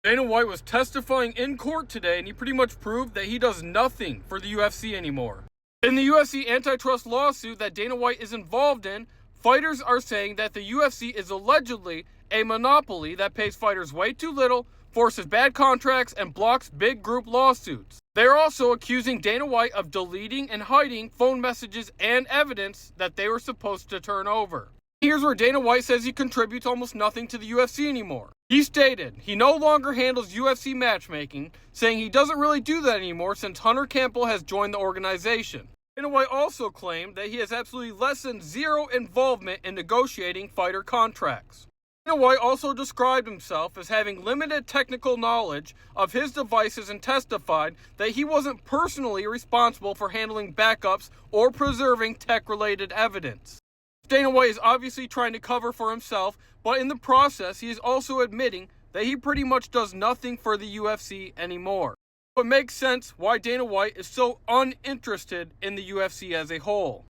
Dana White was testifying in court today, and he pretty much proved that he does nothing for the UFC anymore. In the UFC antitrust lawsuit that Dana White is involved in, fighters are saying that the UFC is allegedly a monopoly that pays fighters way too little, forces bad contracts, and blocks big group lawsuits. They are also accusing Dana White of deleting and hiding phone messages and evidence that they were supposed to turn over. Here's where Dana White says he contributes almost nothing to the UFC anymore. He stated he no longer handles UFC matchmaking, saying he doesn't really do that anymore since Hunter Campbell has joined the organization. Dana White also claimed that he has absolutely less than zero involvement in negotiating fighter contracts. Dana White also described himself as having limited technical knowledge of his devices and testified that he wasn't personally responsible for handling backups or preserving tech-related evidence. Dana White is obviously trying to cover for himself, but in the process, he is also admitting that he pretty much does nothing for the UFC anymore. It makes sense why Dana White is so uninterested in the UFC as a whole.